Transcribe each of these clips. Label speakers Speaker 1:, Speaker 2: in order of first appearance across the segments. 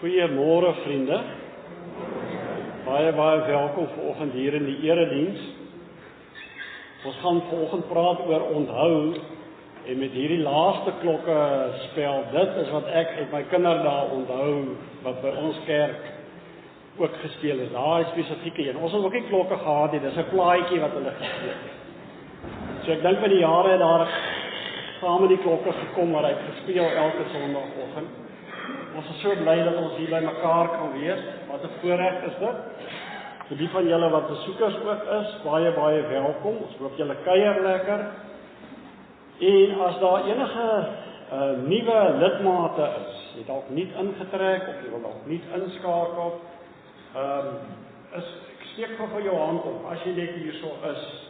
Speaker 1: Goeiemôre vriende. Baie welkom vanoggend hier in die erediens. Ons gaan vanoggend praat oor onthou en met hierdie laaste klokke spel. Dit is wat ek uit my kinderdae onthou wat by ons kerk ook gespeel is. Daai spesifieke een. Ons het ook nie klokke gehad nie. Dis 'n plaatjie wat hulle gespeel het. So ek dink met die jare het daar saam met die klokke gekom waar hy gespeel elke Sondagoggend. Ons is so bly dat ons hier by mekaar kan wees. Wat 'n voorreg is dit. Vir die van julle wat besoekers ook is, baie welkom. Ons hoop julle kuier lekker. En as daar enige nuwe lidmate is, jy dalk nie ingetrek of jy wil dalk nie inskakel, ek steek gou vir jou hand op as jy net hierso is.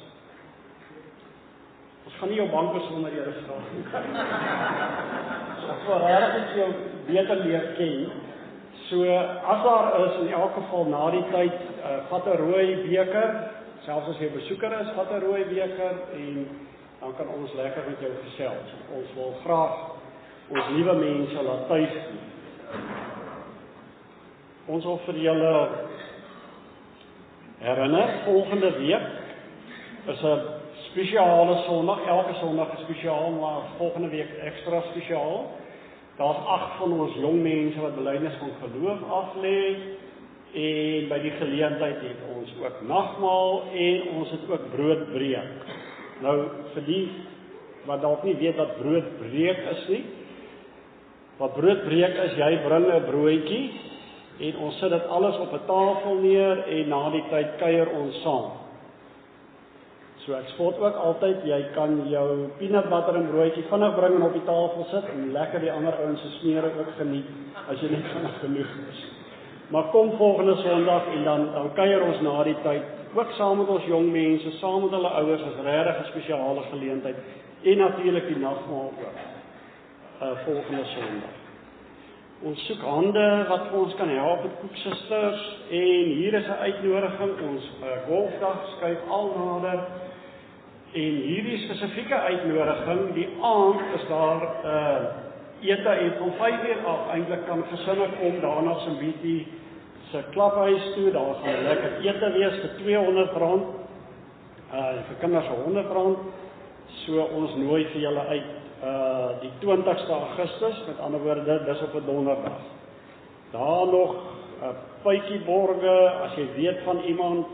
Speaker 1: Ons gaan nie jou bank sonder jy vra nie. Ons wil regtig jou beter leer ken. So as daar is in elk geval na die tyd, vat 'n rooi beker, selfs as jy 'n besoeker is, vat 'n rooi beker en dan kan ons lekker met jou gesels. Ons wil graag ons nuwe mense laat tuis voel. Ons wil vir julle herinner, volgende week is 'n spesiale Sondag, elke Sondag is spesiaal, maar volgende week ekstra spesiaal. Daar's 8 van ons jong mense wat belydenis van geloof aflê en by die geleentheid het ons ook nagmaal en ons het ook broodbreek. Nou vir die wat dalk nie weet wat broodbreek is nie. Wat broodbreek is, jy bring 'n broodjie en ons sit dit alles op 'n tafel neer en na die tyd kuier ons saam. So ek spot ook altyd, jy kan jou peanut butter en broodjie vinnig bring en op die tafel sit en lekker die ander ouens se smere ook geniet as jy net vinnig genoeg is. Maar kom volgende Sondag en dan kuier ons na die tyd, ook saam met ons jong mense, saam met hulle ouers, is regtig 'n spesiale geleentheid en natuurlik die nagmaal ook volgende Sondag. Ons soek hande wat vir ons kan help met koeksusters en hier is 'n uitnodiging, ons golfdag skuif al nader. En hierdie spesifieke uitnodiging, die aand is daar ete en van 5:00 af eintlik kan gesinne kom daarna Simbiti se klaphuis toe. Daar gaan lekker ete wees vir R200 en vir kinders R100. So ons nooi vir julle uit die 20ste Augustus, met ander woorde dis op 'n donderdag. Daar nog puitjieborge, as jy weet van iemand,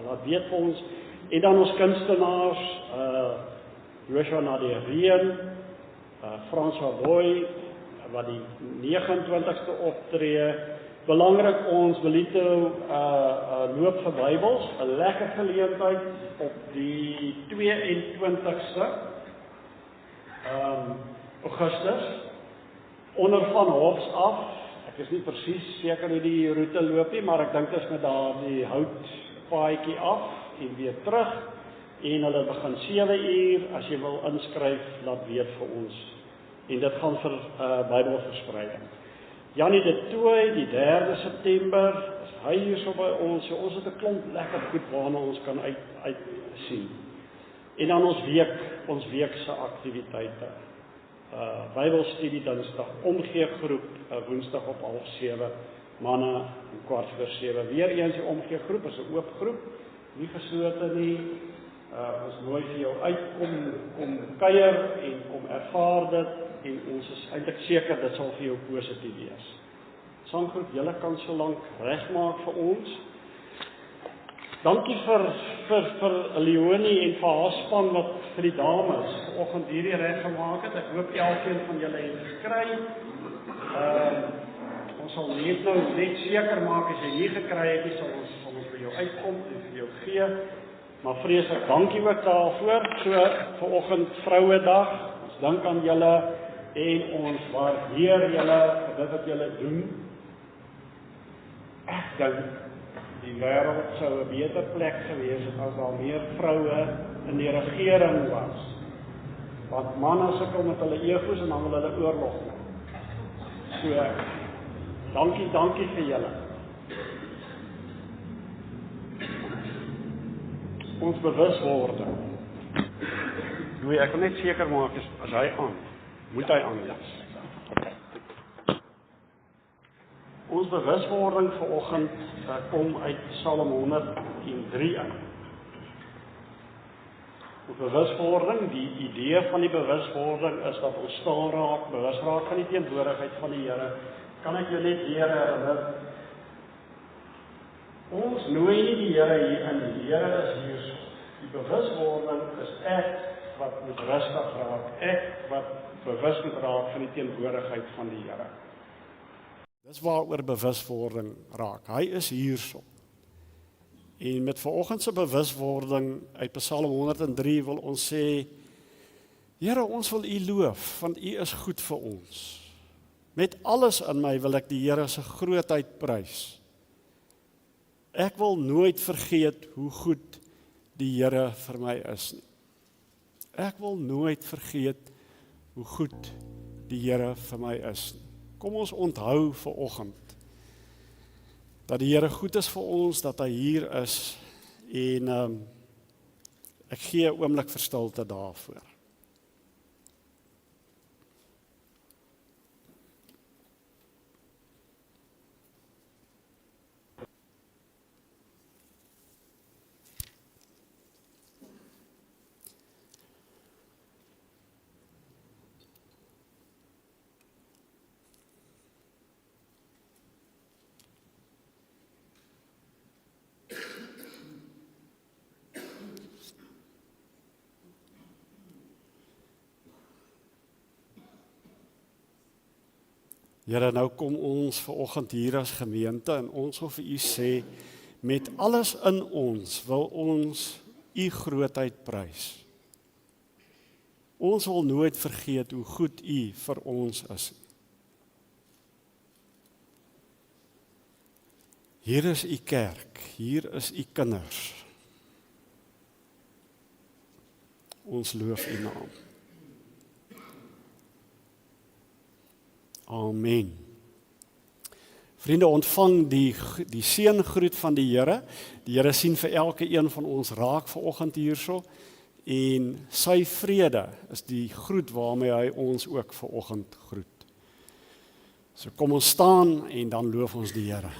Speaker 1: laat weet vir ons. En dan ons kunstenaars, Joshua Nadereen, François Boy, wat die 29ste optree. Belangrik, ons Belito loop vir Bybels, 'n lekker geleentheid op die 22ste Augustus, onder van Hofs af. Ek is nie presies seker hoe die roete loop nie, maar ek dink dit is met daardie houtpaadjie af en weer terug, en hulle begin 7:00, as jy wil inskryf, laat weet vir ons, en dit gaan vir Bybelverspreiding. Janie de Tooy, die 3 September, is hy hier so by ons, so ons het 'n klomp lekker goed waarna ons kan uit sien. En dan ons week se aktiwiteite, Bybelstudie Dinsdag, omgeegroep, Woensdag op 6:30, manne om 6:15. Weer eens die omgeegroep is 'n oop groep, nie geslote nie. Ons nooi vir jou uit, kom kuier en kom ervaar dit, en ons is eintlik seker dit sal vir jou positief wees. Sanggroep, julle kan so lank regmaak vir ons. Dankie vir Leonie en vir haar span wat vir die dames vanoggend hierdie reg gemaak het. Ek hoop elkeen van julle het gekry. Ons sal net seker maak as jy nie gekry het nie, sal ons vir jou uitkom en vir jou gee. Maar vreeslik dankie ook daarvoor. So vanoggend Vrouedag, ons dink aan julle en ons waardeer julle vir dit wat julle doen. Ek dink die wêreld sou 'n beter plek gewees het as daar meer vroue in die regering was. Want manne sukkel met hulle egos en dan wil hulle oorlog maak. So dankie vir julle. Ons bewuswording. Ek wil net seker maak as hy aan, moet hy aan wees. Ons bewuswording vanoggend kom uit Psalm 103 uit. Die bewuswording, die idee van die bewuswording is dat ons stil raak, bewus raak van die teenwoordigheid van die Here. Kan ek jou net weer herinner? Ons nooi nie die Here hier in, die Here is hier. Die bewuswording is ek wat moet rustig raak, ek wat bewus moet raak van die teenwoordigheid van die Here. Dis waaroor bewuswording raak. Hy is hierso. En met vanoggend se bewuswording uit Psalm 103 wil ons sê, Here, ons wil U loof, want U is goed vir ons. Met alles in my wil ek die Here se grootheid prys. Ek wil nooit vergeet hoe goed die Here vir my is nie. Ek wil nooit vergeet hoe goed die Here vir my is nie. Kom ons onthou vanoggend dat die Here goed is vir ons, dat hy hier is en ek gee 'n oomblik vir stilte daarvoor. Here, nou kom ons vanoggend hier as gemeente en ons wil vir U sê, met alles in ons wil ons U grootheid prys. Ons wil nooit vergeet hoe goed U vir ons is. Hier is U kerk, hier is U kinders. Ons loof U naam. Amen. Vriende, ontvang die seëngroet van die Here. Die Here sien vir elke een van ons raak vanoggend hierso en sy vrede is die groet waarmee hy ons ook vanoggend groet. So kom ons staan en dan loof ons die Here.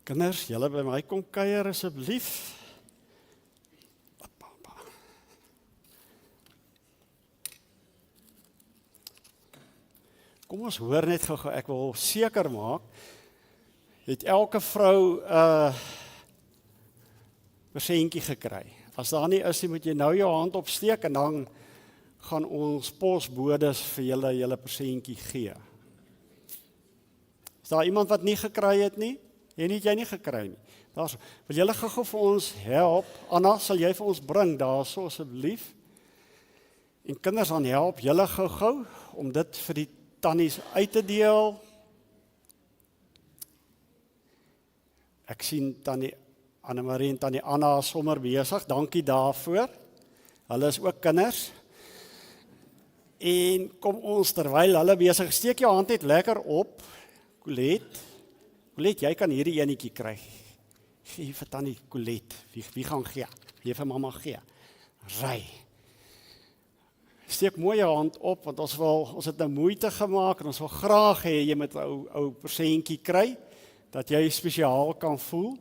Speaker 2: Kinders, julle by my kom kuier asseblief. Kom ons hoor net gou, ek wil seker maak, het elke vrou 'n persentjie gekry. As daar nie is, moet jy nou jou hand opsteek en dan gaan ons posbodes vir julle persentjie gee. Is daar iemand wat nie gekry het nie? Het jy nie gekry nie? Wil julle gou vir ons help? Anna, sal jy vir ons bring daarso asseblief? En kinders, dan help julle gou om dit vir die tannies uit te deel. Ek sien tannie Annemarie en tannie Anna is sommer besig. Dankie daarvoor. Hulle is ook kinders. En kom ons terwyl hulle besig, steek jou hand net lekker op. Colette, jy kan hierdie enetjie kry. Gee vir tannie Colette. Wie gaan gee? Gee vir mamma gee. Ry. Steek mooi jou hand op, want ons het nou moeite gemaak en ons wil graag hê jy met 'n ou persentjie kry, dat jy spesiaal kan voel.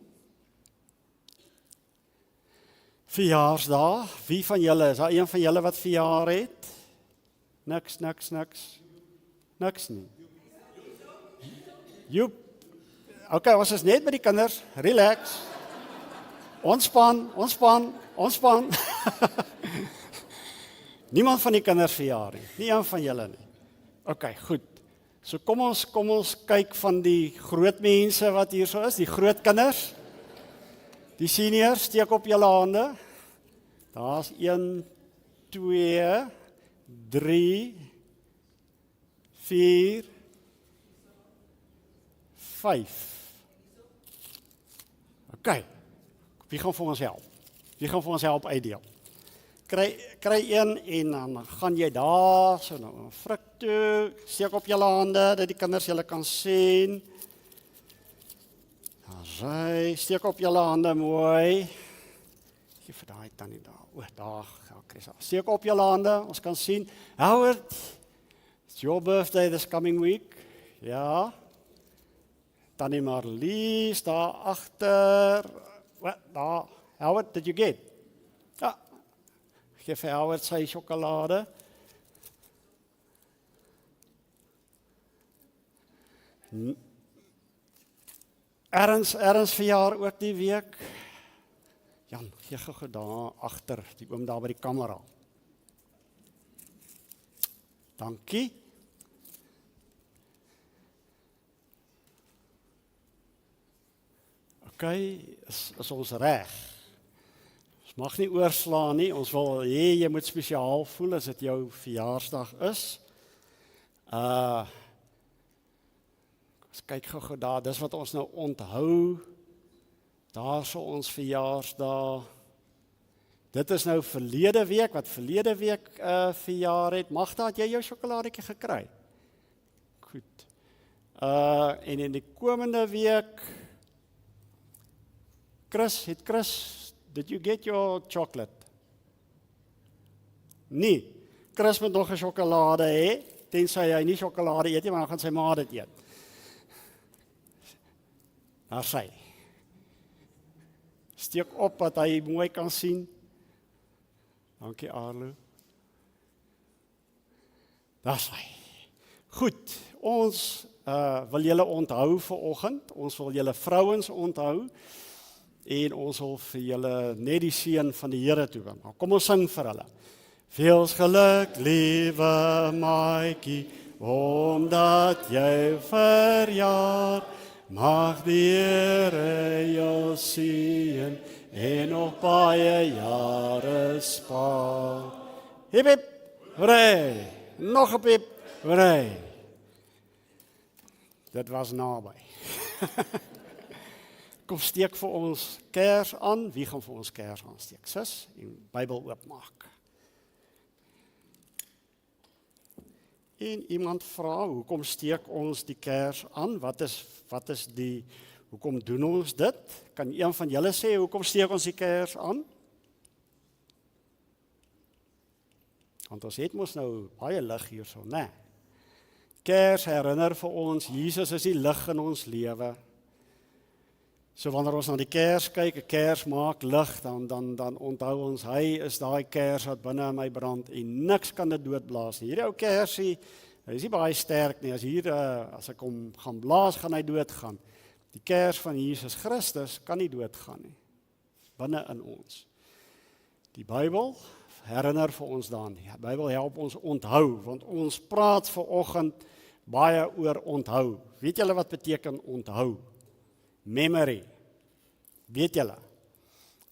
Speaker 2: Verjaarsdag, wie van julle, is daar een van julle wat verjaar het? Niks nie. Joep. Ok, ons is net met die kinders, relax. Ontspan. Niemand van die kinders verjaar nie, nie een van julle nie. Ok, goed. So kom ons kyk van die groot mense wat hier so is, die groot kinders. Die seniors, steek op julle hande. Daar's 1, 2, 3, 4, 5. Ok, wie gaan vir ons help? Wie gaan vir ons help uitdeel? Kry een en dan gaan jy daar, so nou 'n frik toe, steek op julle hande, dat die kinders julle kan sien. Steek op julle hande mooi. Gee vir daai tannie daar. Daar, Chris. Steek op julle hande, ons kan sien. Howard, it's your birthday this coming week. Ja. Tannie Marlies, daar agter. Wat, daar. Howard, did you get? Ja. Gee vir Howard sy sjokolade. Erns verjaar ook die week. Jan, gee gou daar agter, die oom daar by die kamera. Dankie. Ok, is ons reg. Ons mag nie oorslaan nie, ons wil hê jy moet spesiaal voel as dit jou verjaarsdag is. Ons kyk gou daar, dis wat ons nou onthou. Daar so ons verjaarsdag. Dit is nou verlede week, wat verlede week verjaar het. Magda, het jy jou sjokoladetjie gekry? Goed. En in die komende week, Chris, did you get your chocolate? Nee, Chris moet nog 'n sjokolade hê, tensy hy nie sjokolade eet nie, maar dan gaan sy ma dit eet. Daar sy. Steek op wat hy mooi kan sien. Dankie Arlo. Daar sy. Goed, ons wil julle onthou vanoggend. Ons wil julle vrouens onthou. En ons wil vir julle net die seën van die Here toewens. Kom ons sing vir hulle. Veel geluk, liewe maatjie, omdat jy verjaar. Mag die Here jou seën en nog baie jare spaar. Hip hip, hooray! Nog 'n hip, hooray! Dit was naby. Kom steek vir ons kers aan. Wie gaan vir ons kers aansteek? Sis, en Bybel oopmaak. En iemand vra, hoekom steek ons die kers aan? Wat is die, hoekom doen ons dit? Kan een van julle sê, hoekom steek ons die kers aan? Want ons het mos nou baie lig hierso, né? Kers herinner vir ons, Jesus is die lig in ons lewe. So wanneer ons na die kers kyk, 'n kers maak lig, dan onthou ons, hy is daai kers wat binne in my brand en niks kan dit doodblaas nie. Hierdie ou kersie, hy is nie baie sterk nie. As ek hom gaan blaas, gaan hy doodgaan. Die kers van Jesus Christus kan nie doodgaan nie. Binne in ons. Die Bybel herinner vir ons daaraan. Die Bybel help ons onthou, want ons praat vanoggend baie oor onthou. Weet julle wat beteken onthou? Memory. Weet julle?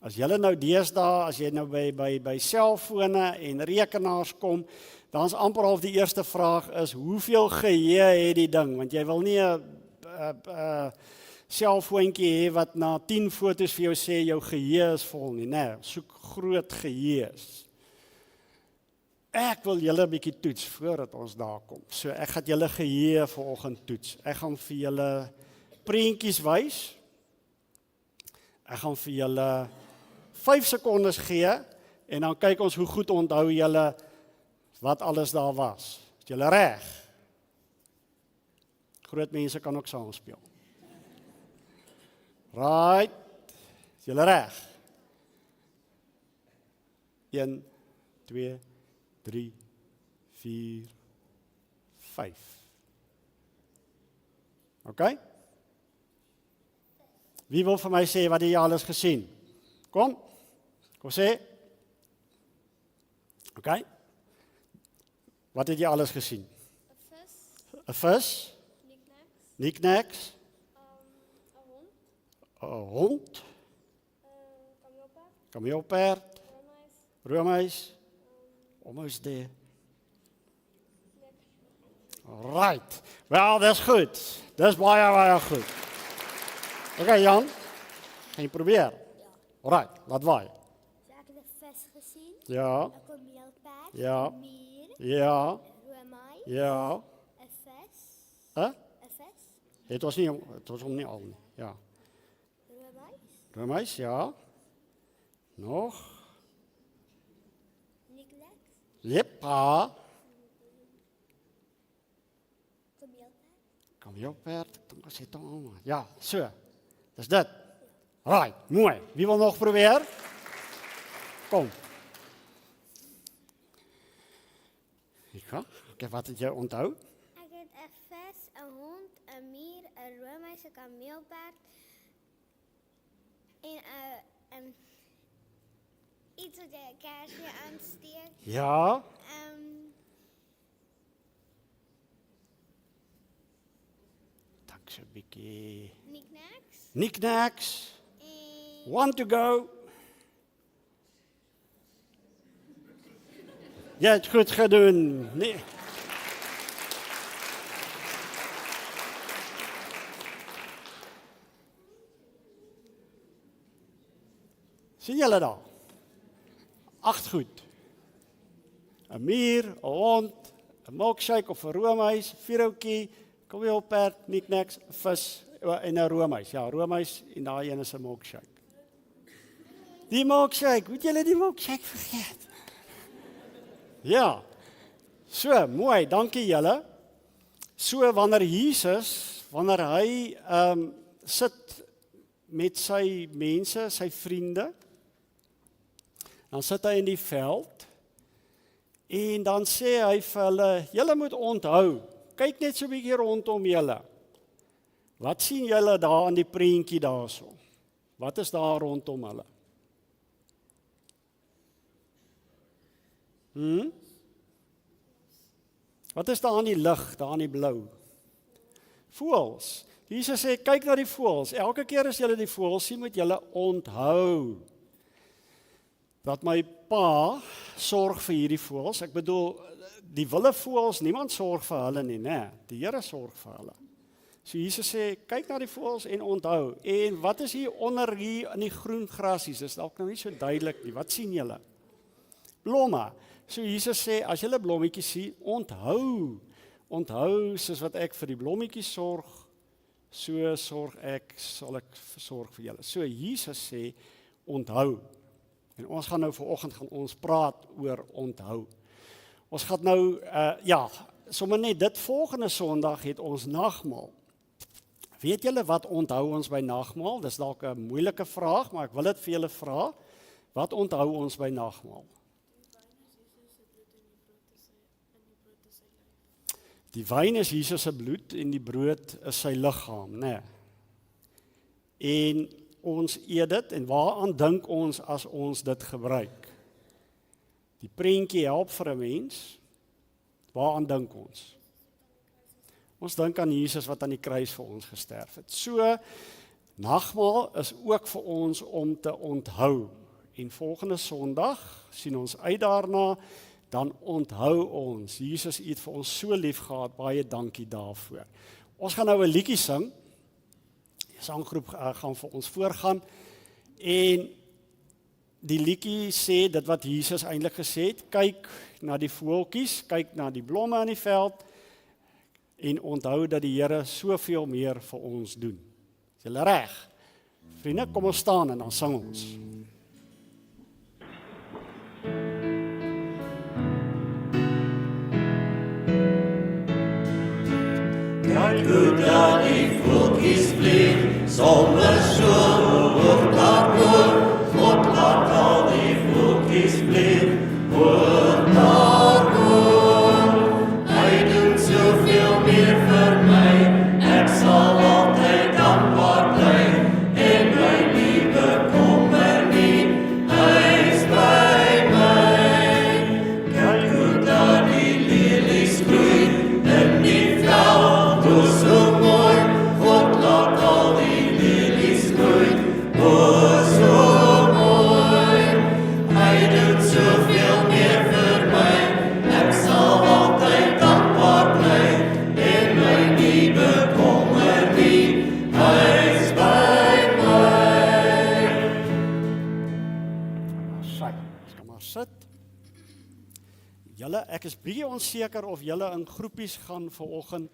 Speaker 2: As julle nou deesdae, as jy nou by selfone en rekenaars kom, dan is amper half die eerste vraag is, hoeveel geheue het die ding? Want jy wil nie 'n selfoontjie hê wat na 10 foto's vir jou sê jou geheue is vol nie, nee, soek groot geheues. Ek wil julle 'n bietjie toets voordat ons daar kom. So ek gaan julle geheue vanoggend toets. Ek gaan vir julle prentjies wys. Ek gaan vir julle 5 sekondes gee en dan kyk ons hoe goed onthou julle wat alles daar was. Is julle reg? Groot mense kan ook saam speel. Right. Is julle reg? 1, 2, 3, 4, 5. OK? Wie wil vir my sê wat jy alles gesien? Kom sê. OK? Wat het jy alles gesien? 'n vis. Knickknacks. 'n hond. Kameelperd. Roomys. Almost there. Right. Wel, dis goed. Dis baie goed. OK, Jan. Gaan jy probeer?
Speaker 3: Ja.
Speaker 2: Alright, laat waai.
Speaker 3: So ek het 'n vis gesien,
Speaker 2: Ja.
Speaker 3: 'n kameelperd,
Speaker 2: Ja.
Speaker 3: 'n mier,
Speaker 2: Ja.
Speaker 3: 'n roomys,
Speaker 2: Ja.
Speaker 3: 'n vis,
Speaker 2: Hæ?
Speaker 3: 'n vis,
Speaker 2: Het ons hom nie al nie. Ja.
Speaker 3: roomys,
Speaker 2: Roomys, ja. Nog.
Speaker 3: knickknacks,
Speaker 2: Jeppa.
Speaker 3: kameelperd.
Speaker 2: Kameelperd, ek dink ons het hom almal. Ja, so. Dis dit. Right, mooi. Wie wil nog probeer? Kom. Ek wat het jy onthou?
Speaker 3: Ek het 'n vis, 'n hond, 'n mier, 'n roomys, 'n kameelperd en iets wat jy 'n kersfees aansteek.
Speaker 2: Ja. Dank so 'n bietjie.
Speaker 3: Knickknacks
Speaker 2: Knickknacks.
Speaker 3: en
Speaker 2: 1 to go. Jy het goed gedoen. Nee. Sien julle daar? 8 goed. 'n mier, 'n hond, 'n milkshake of 'n roomys, 'n vierhoutjie, kameelperd, knickknacks, 'n vis en 'n roomys. Ja, roomys en daai een is 'n milkshake. Die milkshake, moet julle die milkshake vergeet? Ja. So, mooi, dankie julle. So wanneer Jesus, wanneer hy sit met sy mense, sy vriende, dan sit hy in die veld en dan sê hy vir hulle, julle moet onthou, kyk net so 'n bietjie rondom julle. Wat sien julle daar aan die prentjie daarso? Wat is daar rondom hulle? Wat is daar aan die lig, daar aan die blou? Voëls. Jesus sê, kyk na die voëls. Elke keer as julle die voëls sien, moet julle onthou dat my pa sorg vir hierdie voëls. Ek bedoel, die wilde voëls, niemand sorg vir hulle nie, né? Die Here sorg vir hulle. So Jesus sê, kyk na die voëls en onthou. En wat is hier onder hier in die groen grasies? Dis dalk nou nie so duidelik nie. Wat sien julle? Blomme. So Jesus sê, as julle blommetjies sien, onthou. Onthou, soos wat ek vir die blommetjies sorg, so sal ek sorg vir julle. So Jesus sê, onthou. En ons gaan nou vanoggend praat oor onthou. Ons gaan nou, sommer net dit volgende Sondag het ons nagmaal. Weet julle wat onthou ons by nagmaal? Dis dalk 'n moeilike vraag, maar ek wil dit vir julle vra. Wat onthou ons by nagmaal? Die wyn is Jesus se bloed en die brood is sy liggaam, né? En ons eet dit en waaraan dink ons as ons dit gebruik? Die prentjie help vir 'n mens. Waaraan dink ons? Ons dink aan Jesus wat aan die kruis vir ons gesterf het. So, nagmaal is ook vir ons om te onthou. En volgende Sondag sien ons uit daarna, dan onthou ons, Jesus het vir ons so lief gehad, baie dankie daarvoor. Ons gaan nou 'n liedjie sing, die sanggroep gaan vir ons voorgaan, en die liedjie sê dit wat Jesus eintlik gesê het, kyk na die voeltjies, kyk na die blomme in die veld, en onthou dat die Here soveel meer vir ons doen. Is julle reg? Vriende, kom ons staan en dan sing ons.
Speaker 4: Kyk hoe dat die voeltjies vlieg, sonder skoon hoog daarboor, God laat al die voeltjies vlieg, hoog daarboor. Hy doen soveel meer vir my, ek sal altyd dankbaar bly, en my nie bekommer nie, hy is by my. Kyk hoe dat die lelies groei, in die veld, o so mooi, God laat al die lelies groei, o so mooi. Hy doen soveel meer vir my, ek sal altyd dankbaar bly, en my nie bekommer nie, hy is by my.
Speaker 2: Ons kan maar sit. Julle, ek is bietjie onseker of julle in groepies gaan vanoggend.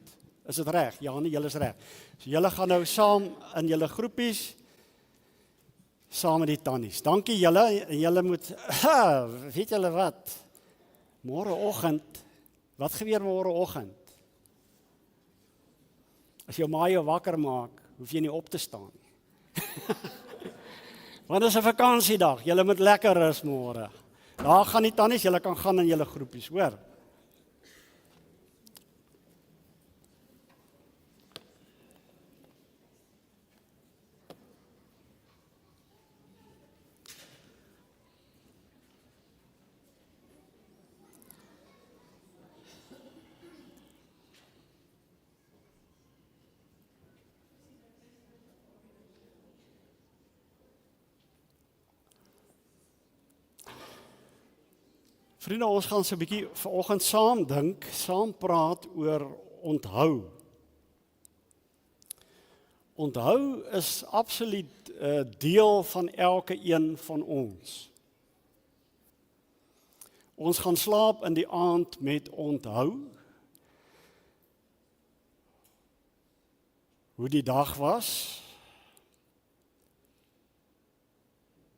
Speaker 2: Is dit reg? Ja, nee, julle is reg. So julle gaan nou saam in julle groepies saam met die tannies. Dankie julle, en julle moet weet julle wat? Môreoggend, wat gebeur môreoggend? As jou ma jou wakker maak, hoef jy nie op te staan nie. Want dit is 'n vakansiedag. Julle moet lekker rus môre. Daar gaan die tannies, julle kan gaan in julle groepies, hoor. Vriende, ons gaan so 'n bietjie vanoggend saam dink, saam praat oor onthou. Onthou is absoluut 'n deel van elke een van ons. Ons gaan slaap in die aand met onthou. Hoe die dag was.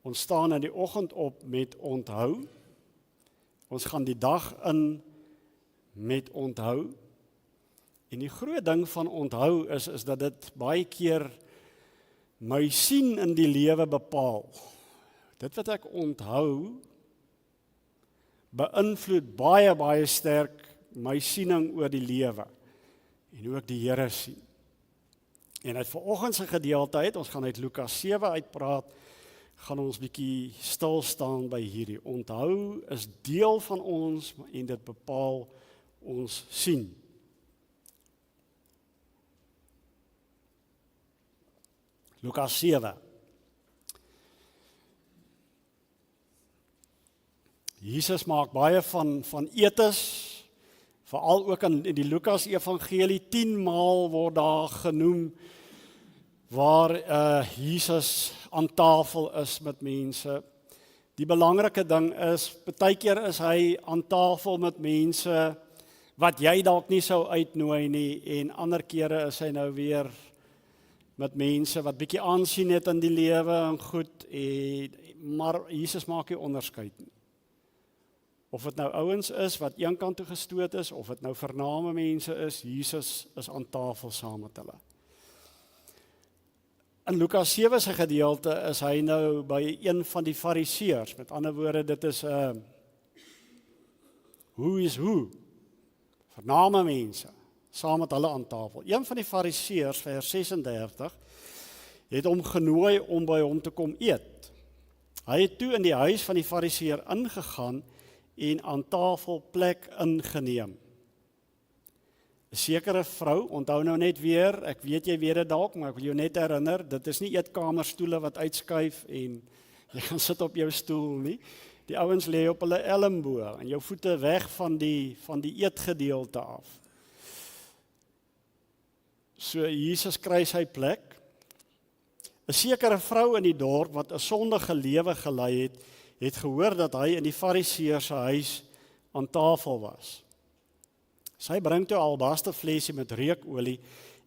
Speaker 2: Ons staan in die oggend op met onthou. Ons gaan die dag in met onthou. En die groot ding van onthou is dat dit baie keer my sien in die lewe bepaal. Dit wat ek onthou, beïnvloed baie sterk my siening oor die lewe en hoe ek die Here sien. En uit vanoggend se gedeelte uit, ons gaan uit Lukas 7 uitpraat, gaan ons bietjie stil staan by hierdie. Onthou is deel van ons en dit bepaal ons sien. Lukas 7. Jesus maak baie van etes, veral ook in die Lukas Evangelie 10 maal word daar genoem waar Jesus aan tafel is met mense. Die belangrike ding is, baie keer is hy aan tafel met mense wat jy dalk nie sou uitnooi nie, en ander kere is hy nou weer met mense wat bietjie aansien het in die lewe en goed, maar Jesus maak nie onderskeid nie. Of dit nou ouens is wat een kant toe gestoot is, of dit nou vername mense is, Jesus is aan tafel saam met hulle. In Lukas 7 se gedeelte is hy nou by een van die fariseërs. Met ander woorde, dit is who is who? Vername mense, saam met hulle aan tafel. Een van die fariseërs, vers 36, het hom genooi om by hom te kom eet. Hy het toe in die huis van die fariseër ingegaan en aan tafel plek ingeneem. 'n Sekere vrou, onthou nou net weer, ek weet jy weet dit dalk, maar ek wil jou net herinner, dit is nie eetkamerstoele wat uitskuif en jy gaan sit op jou stoel nie. Die ouens lê op hulle elmboë en jou voete weg van die eetgedeelte af. So Jesus kry sy plek. 'n Sekere vrou in die dorp wat 'n sondige lewe gelei het gehoor dat hy in die fariseër se huis aan tafel was. Sy bring toe 'n albaster flesie met reukolie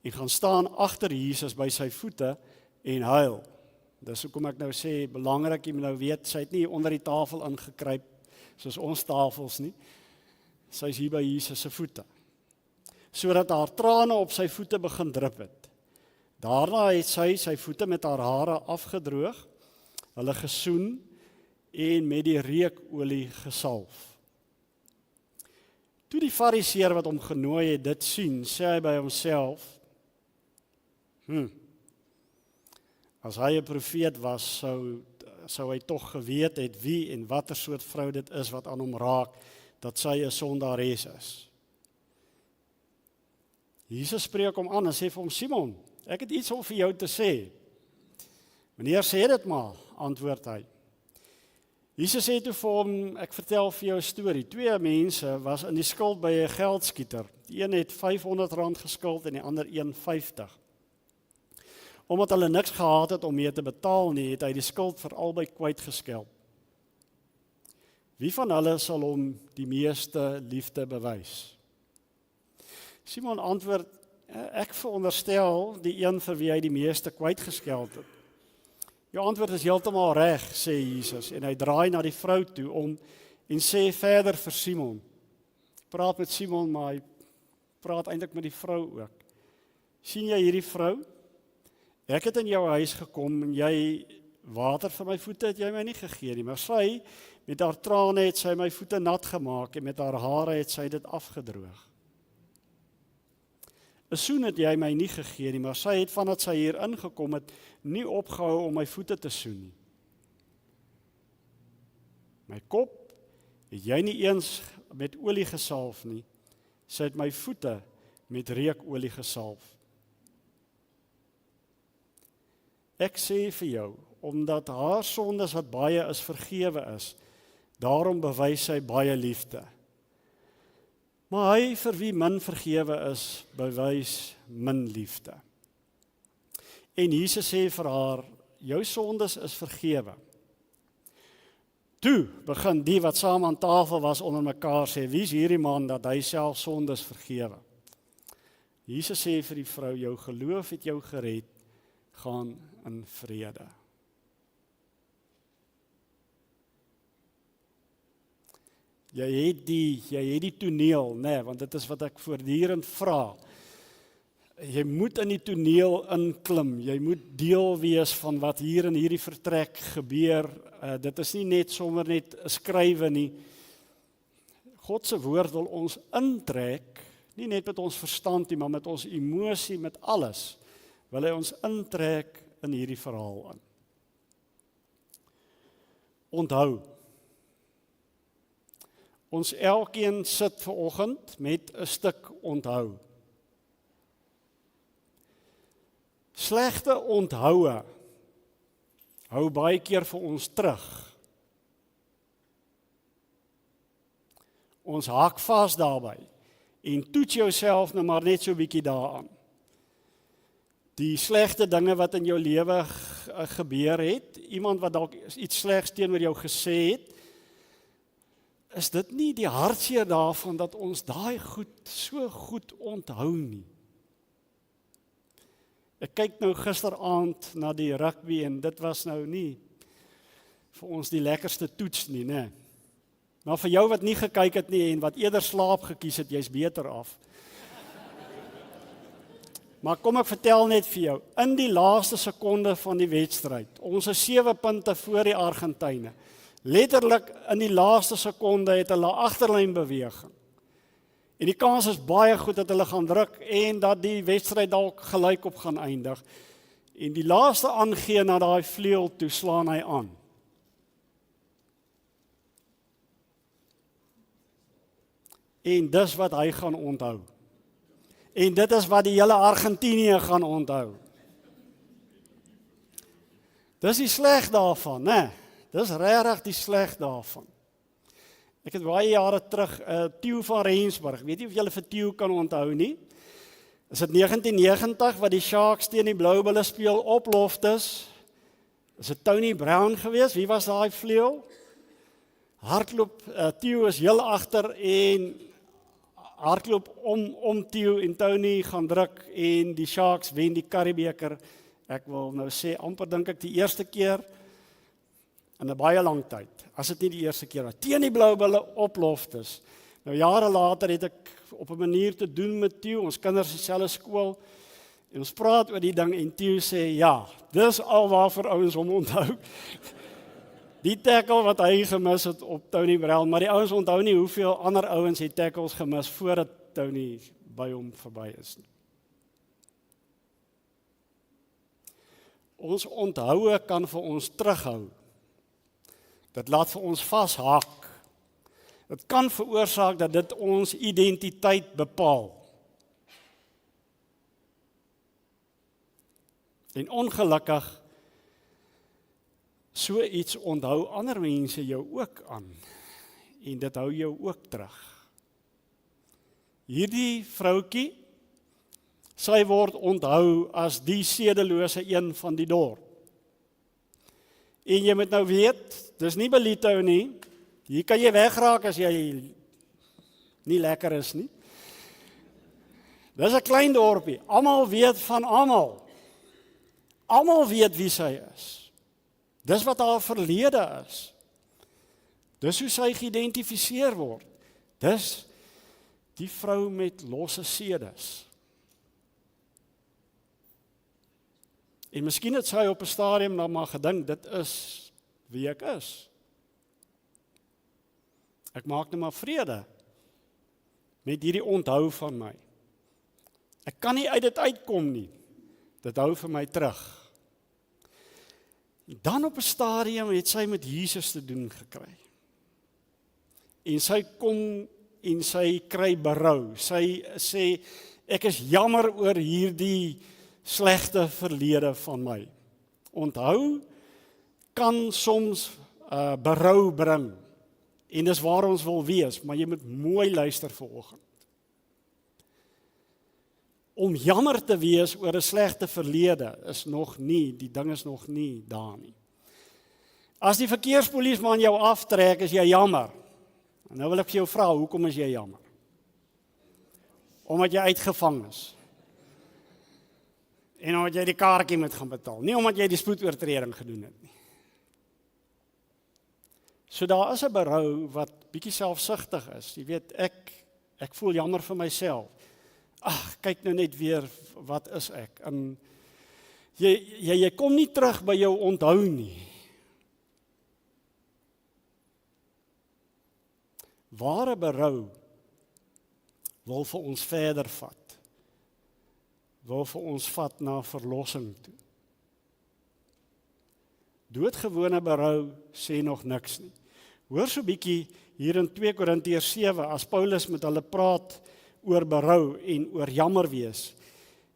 Speaker 2: en gaan staan agter Jesus by sy voete en huil. Dis hoekom ek nou sê, belangrik, jy moet nou weet, sy het nie onder die tafel ingekruip, soos ons tafels nie. Sy is hier by Jesus se voete. Sodat haar trane op sy voete begin drup het. Daarna het sy voete met haar hare afgedroog, hulle gesoen en met die reukolie gesalf. Toe die fariseër wat hom genooi het dit sien, sê hy by homself, as hy 'n profeet was, sou hy tog geweet het wie en watter soort vrou dit is wat aan hom raak, dat sy 'n sondares is. Jesus spreek hom aan en sê vir hom, Simon, ek het iets om vir jou te sê. Meneer, sê dit maar, antwoord hy. Jesus sê toe vir hom, ek vertel vir jou 'n storie. 2 mense was in die skuld by 'n geldskieter. Die een het R500 geskuld en die ander 150. Omdat hulle niks gehad het om mee te betaal nie, het hy die skuld vir albei kwytgeskelp. Wie van hulle sal hom die meeste liefde bewys? Simon antwoord, ek veronderstel die een vir wie hy die meeste kwytgeskelp het. Jou antwoord is heeltemal reg, sê Jesus, en hy draai na die vrou toe om en sê verder vir Simon. Praat met Simon, maar hy praat eintlik met die vrou ook. Sien jy hierdie vrou? Ek het in jou huis gekom en jy water vir my voete het jy my nie gegee nie, maar sy, met haar trane het sy my voete nat gemaak en met haar hare het sy dit afgedroog. 'n Soen het jy my nie gegee nie, maar sy het vandat sy hier ingekom het, nie opgehou om my voete te soen nie. My kop het jy nie eens met olie gesalf nie, sy het my voete met reukolie gesalf. Ek sê vir jou, omdat haar sondes wat baie is vergewe is, daarom bewys sy baie liefde. Maar hy vir wie min vergewe is, bewys min liefde. En Jesus sê vir haar, jou sondes is vergewe. Toe begin die wat saam aan tafel was onder mekaar sê, wie is hierdie man dat hy self sondes vergewe? Jesus sê vir die vrou, jou geloof het jou gered, gaan in vrede. Jy het die toneel, nee, want dit is wat ek voortdurend vra. Jy moet in die toneel inklim, jy moet deel wees van wat hier in hierdie vertrek gebeur. Dit is nie net sommer net 'n skrywe nie. God se woord wil ons intrek, nie net met ons verstand nie, maar met ons emosie, met alles, wil hy ons intrek in hierdie verhaal in. Onthou, ons elkeen sit vanoggend met 'n stuk onthou. Slegte onthoue hou baie keer vir ons terug. Ons haak vas daarby en toets jouself nou maar net so 'n bietjie daaraan. Die slegte dinge wat in jou lewe gebeur het, iemand wat dalk iets slegs teenoor jou gesê het, is dit nie die hartseer daarvan dat ons daai goed so goed onthou nie. Ek kyk nou gisteraand na die rugby en dit was nou nie vir ons die lekkerste toets nie, né? Maar vir jou wat nie gekyk het nie en wat eerder slaap gekies het, jy's beter af. Maar kom ek vertel net vir jou, in die laaste sekonde van die wedstryd, ons is 7 punte voor die Argentyne. Letterlik in die laaste sekonde het hulle agterlyn beweging. En die kans is baie goed dat hulle gaan druk en dat die wedstryd dalk gelyk op gaan eindig. En die laaste aangee na daai vleuel toe slaan hy aan. En dis wat hy gaan onthou. En dit is wat die hele Argentinië gaan onthou. Dis die sleg daarvan, né? Dis regtig die sleg daarvan. Ek het baie jare terug, Theo van Rensburg, weet nie of julle vir Theo kan onthou nie. Is dit 1990 wat die Sharks teen die Blou Bulle speel op Loftus? Is dit Tony Brown geweest? Wie was daai vleuel? Hardloop, Theo is heel agter en hardloop om Theo en Tony gaan druk en die Sharks wen die Curriebeeker. Ek wil nou sê, amper dink ek die eerste keer in 'n baie lang tyd, as dit nie die eerste keer was, teen die Blou Bulle op Loftus. Nou jare later het ek op 'n manier te doen met Theo, ons kinders dieselfde skool, en ons praat oor die ding en Theo sê, ja, dis al waarvoor ouens hom onthou. Die tackle wat hy gemis het op Tony Brown, maar die ouens onthou nie hoeveel ander ouens het tackles gemis voordat Tony by hom verby is. Ons onthoue kan vir ons terughou. Dit laat vir ons vashak. Dit kan veroorsaak dat dit ons identiteit bepaal. En ongelukkig, so iets onthou ander mense jou ook aan. En dit hou jou ook terug. Hierdie vroutjie, sy word onthou as die sedelose een van die dorp. En jy moet nou weet, dis nie Ballito nie. Hier kan jy wegraak as jy nie lekker is nie. Dis 'n klein dorpie. Almal weet van almal. Almal weet wie sy is. Dis wat haar verlede is. Dis hoe sy geïdentifiseer word. Dis die vrou met losse sedes. En miskien het sy op 'n stadium dan maar gedink, dit is wie ek is. Ek maak net maar vrede met hierdie onthou van my. Ek kan nie uit dit uitkom nie. Dit hou vir my terug. Dan op 'n stadium het sy met Jesus te doen gekry. En sy kom en sy kry berou. Sy sê, ek is jammer oor hierdie slegte verlede van my. Onthou kan soms berou bring. En dis waar ons wil wees, maar jy moet mooi luister vanoggend. Om jammer te wees oor 'n slegte verlede is nog nie, die ding is nog nie daar nie. As die verkeerspolisieman jou aftrek, is jy jammer. En nou wil ek vir jou vra, hoekom is jy jammer? Omdat jy uitgevang is. En omdat jy die kaartjie moet gaan betaal, nie omdat jy die spoedoortreding gedoen het nie. So daar is 'n berou wat bietjie selfsugtig is. Jy weet, ek voel jammer vir myself. Ag, kyk nou net weer, wat is ek? En jy kom nie terug by jou onthou nie. Ware berou wil vir ons verder vat. Wil vir ons vat na verlossing toe. Doodgewone berou sê nog niks nie. Hoor so bietjie hier in 2 Korintiërs 7 as Paulus met hulle praat oor berou en oor jammer wees.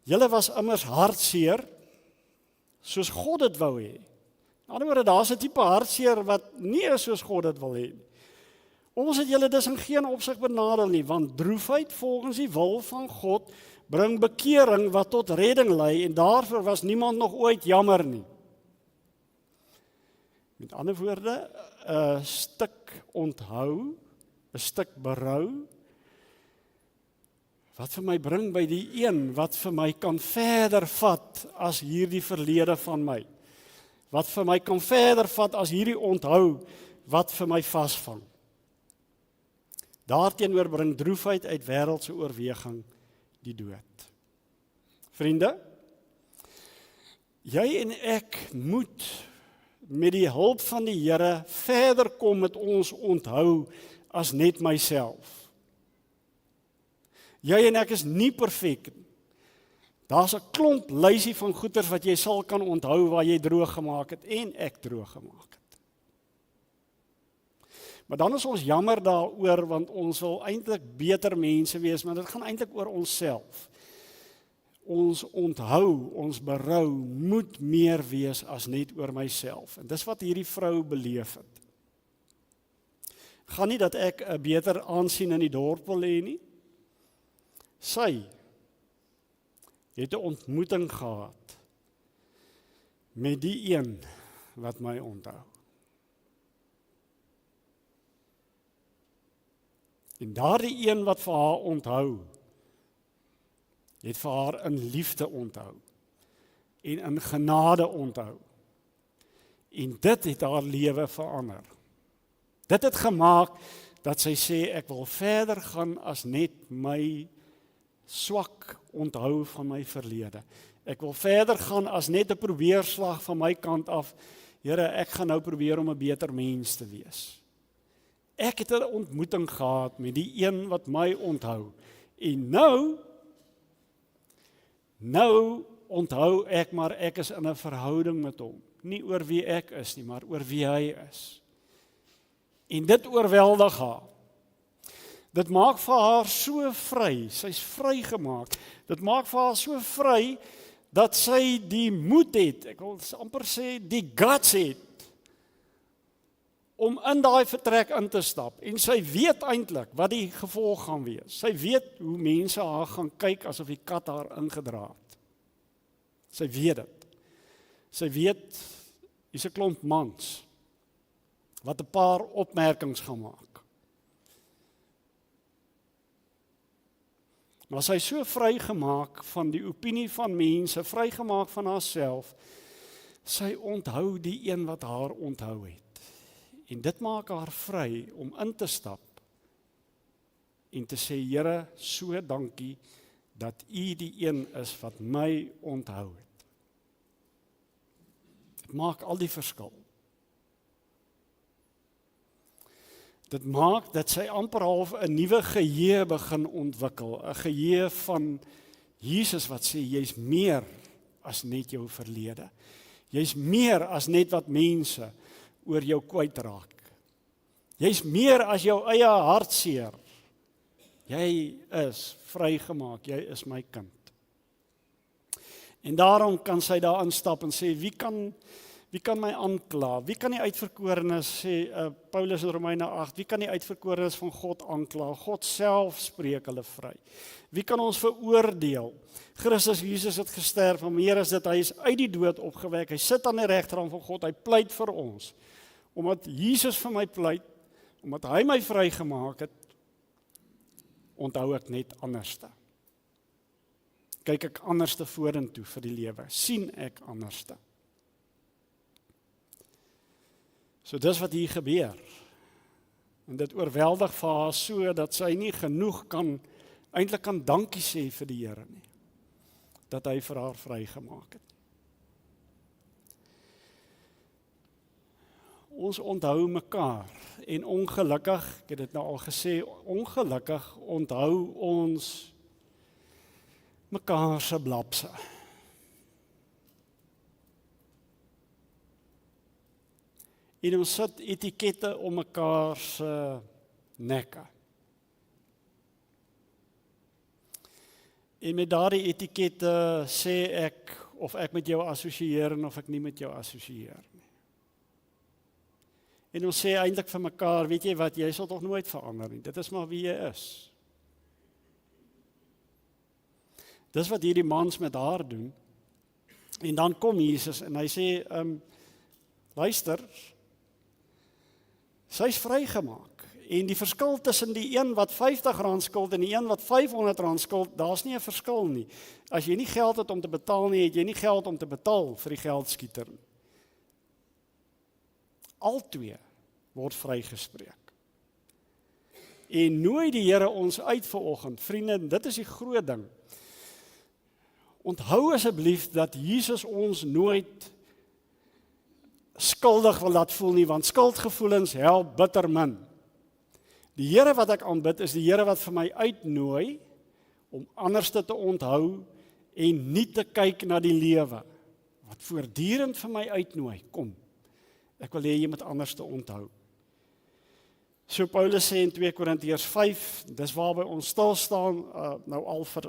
Speaker 2: Julle was immers hartseer soos God dit wou hê. In ander woorde, daar's 'n tipe hartseer wat nie is soos God dit wil hê nie. Ons het julle dus in geen opsig benadeel nie, want droefheid volgens die wil van God bring bekering wat tot redding lei en daarvoor was niemand nog ooit jammer nie. Met ander woorde, 'n stuk onthou, 'n stuk berou, wat vir my bring by die een, wat vir my kan verder vat as hierdie verlede van my. Wat vir my kan verder vat as hierdie onthou, wat vir my vasvang. Daarteenoor bring droefheid uit wêreldse oorweging die dood. Vriende, jy en ek moet met die hulp van die Here verder kom met ons onthou as net myself. Jy en ek is nie perfek nie. Daar's 'n klomp lysie van goeters wat jy sal kan onthou waar jy droog gemaak het en ek droog gemaak het. Maar dan is ons jammer daaroor want ons wil eintlik beter mense wees, maar dit gaan eintlik oor onsself. Ons onthou, ons berou moet meer wees as net oor myself. En dis wat hierdie vrou beleef het. Gaan nie dat ek 'n beter aansien in die dorp wil hê nie. Sy het 'n ontmoeting gehad met die een wat my onthou. En daardie een wat vir haar onthou, het vir haar in liefde onthou en in genade onthou. En dit het haar lewe verander. Dit het gemaak dat sy sê ek wil verder gaan as net my swak onthou van my verlede. Ek wil verder gaan as net 'n probeerslag van my kant af. Here, ek gaan nou probeer om 'n beter mens te wees. Ek het 'n ontmoeting gehad met die een wat my onthou. En nou onthou ek, maar ek is in 'n verhouding met hom. Nie oor wie ek is nie, maar oor wie hy is. En dit oorweldig haar. Dit maak vir haar so vry, sy's vrygemaak. Dit maak vir haar so vry dat sy die moed het, ek wil amper sê die guts het om in daai vertrek in te stap. En sy weet eintlik wat die gevolg gaan wees. Sy weet hoe mense haar gaan kyk asof die kat haar ingedra het. Sy weet dit. Sy weet hier's 'n klomp mans wat 'n paar opmerkings gaan maak. Maar sy is so vrygemaak van die opinie van mense, vrygemaak van haarself, sy onthou die een wat haar onthou het. En dit maak haar vry om in te stap en te sê, Here, so dankie dat U die een is wat my onthou het. Dit maak al die verskil. Dit maak dat sy amper half 'n nuwe geheue begin ontwikkel, 'n geheue van Jesus wat sê, jy's meer as net jou verlede. Jy's meer as net wat mense oor jou kwytraak. Jy's meer as jou eie hartseer. Jy is vrygemaak, jy is my kind. En daarom kan sy daar instap en sê, wie kan my aankla? Wie kan die uitverkorenes, sê Paulus in Romeine 8, wie kan die uitverkorenes van God aankla? God self spreek hulle vry. Wie kan ons veroordeel? Christus Jesus het gesterf, maar meer as dit, hy is uit die dood opgewek, hy sit aan die regterhand van God, hy pleit vir ons. Omdat Jesus vir my pleit, omdat hy my vrygemaak het, onthou ek net anderste. Kyk ek anderste vorentoe vir die lewe, sien ek anderste. So dis wat hier gebeur. En dit oorweldig vir haar so, dat sy nie genoeg eintlik kan dankie sê vir die Here nie. Dat hy vir haar vrygemaak het. Ons onthou mekaar en ongelukkig, ek het dit nou al gesê, ongelukkig onthou ons mekaar se blapse. En ons sit etikette om mekaar se nekke. En met daardie etikette sê ek of ek met jou assosieer en of ek nie met jou assosieer nie. En ons sê eintlik vir mekaar, weet jy wat, jy sal tog nooit verander nie. Dit is maar wie jy is. Dis wat hierdie mans met haar doen. En dan kom Jesus en hy sê, luister, sy is vrygemaak. En die verskil tussen die een wat R50 skuld en die een wat R500 skuld, daar's nie 'n verskil nie. As jy nie geld het om te betaal nie, het jy nie geld om te betaal vir die geldskieter nie. Albei word vrygespreek. En nooi die Here ons uit vanoggend, vriende, dit is die groot ding. Onthou asseblief dat Jesus ons nooit skuldig wil laat voel nie, want skuldgevoelens help bitter min. Die Here wat ek aanbid is die Here wat vir my uitnooi om anderste te onthou en nie te kyk na die lewe wat voortdurend vir my uitnooi. Kom, ek wil hê jy moet anderste onthou. So Paulus sê in 2 Korintiërs 5, dis waarby ons stil staan nou al vir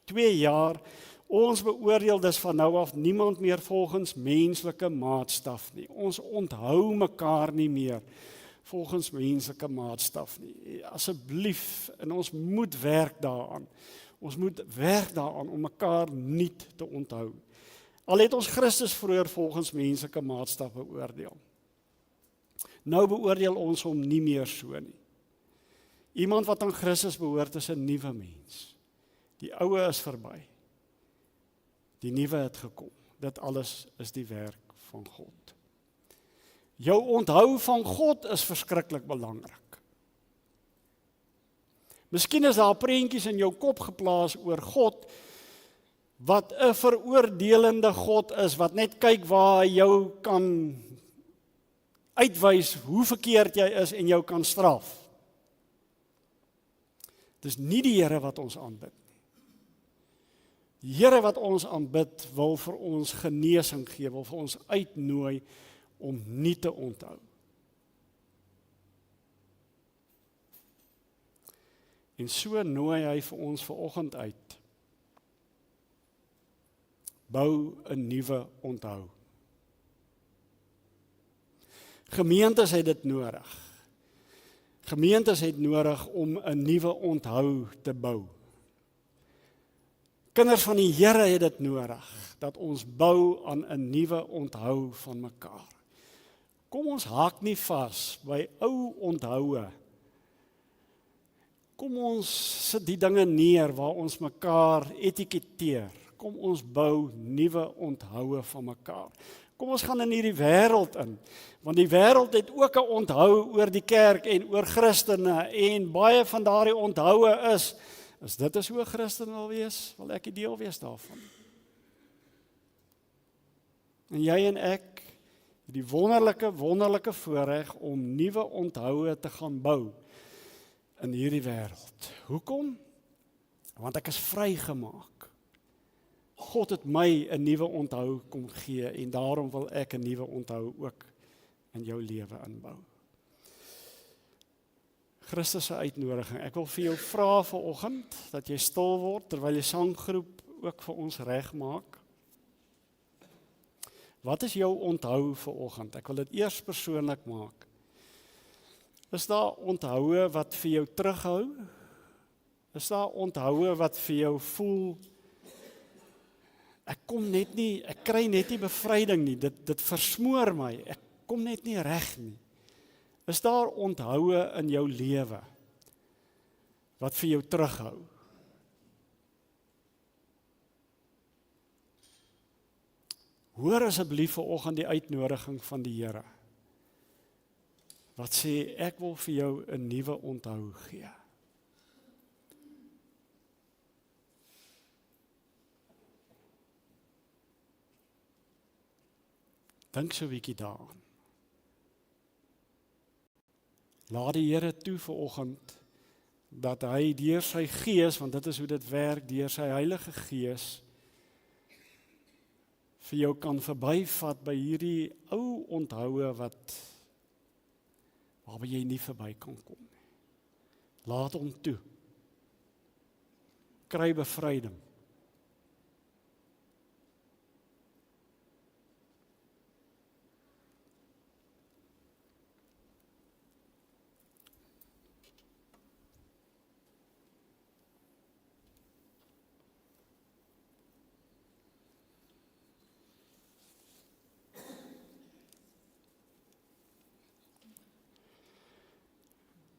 Speaker 2: 2 jaar. Ons beoordeel dus van nou af niemand meer volgens menslike maatstaf nie. Ons onthou mekaar nie meer volgens menslike maatstaf nie. Asseblief, en ons moet werk daaraan. Ons moet werk daaraan om mekaar nie te onthou. Al het ons Christus vroeër volgens menslike maatstaf beoordeel. Nou beoordeel ons hom nie meer so nie. Iemand wat aan Christus behoort is 'n nuwe mens. Die ou is verby. Die nuwe het gekom. Dit alles is die werk van God. Jou onthou van God is verskriklik belangrik. Miskien is daar prentjies in jou kop geplaas oor God, wat 'n veroordelende God is, wat net kyk waar hy jou kan uitwys hoe verkeerd jy is en jou kan straf. Dis nie die Here wat ons aanbid nie. Die Here wat ons aanbid wil vir ons genesing gee, wil vir ons uitnooi om nie te onthou. En so nooi hy vir ons vanoggend uit. Bou 'n nuwe onthou. Gemeentes het dit nodig. Gemeentes het nodig om 'n nuwe onthou te bou. Kinders van die Here het dit nodig, dat ons bou aan 'n nuwe onthou van mekaar. Kom ons haak nie vas by ou onthoue. Kom ons sit die dinge neer waar ons mekaar etiketeer. Kom ons bou nuwe onthoue van mekaar. Kom ons gaan in hierdie wêreld in, want die wêreld het ook 'n onthou oor die kerk en oor Christene, en baie van daardie onthoue is dit is hoe 'n Christen wil wees, wil ek 'n deel wees daarvan. En jy en ek, die wonderlike voorreg om nuwe onthouë te gaan bou in hierdie wêreld. Hoekom? Want ek is vrygemaak. God het my 'n nuwe onthou kom gee en daarom wil ek 'n nuwe onthou ook in jou lewe inbou. Christus se uitnodiging. Ek wil vir jou vra vanoggend dat jy stil word terwyl die sanggroep ook vir ons regmaak. Wat is jou onthou vanoggend? Ek wil dit eers persoonlik maak. Is daar onthoue wat vir jou terughou? Is daar onthoue wat vir jou voel ek kry net nie bevryding nie, dit versmoor my, ek kom net nie reg nie. Is daar onthoue in jou lewe wat vir jou terughou? Hoor asseblief vanoggend die uitnodiging van die Here. Wat sê, ek wil vir jou 'n nuwe onthou gee. Dink so 'n bietjie daaraan. Laat die Here toe vanoggend dat hy deur sy Gees, want dit is hoe dit werk, deur sy Heilige Gees vir jou kan verbyvat by hierdie ou onthoue waarby jy nie verby kan kom nie. Laat hom toe. Kry bevryding.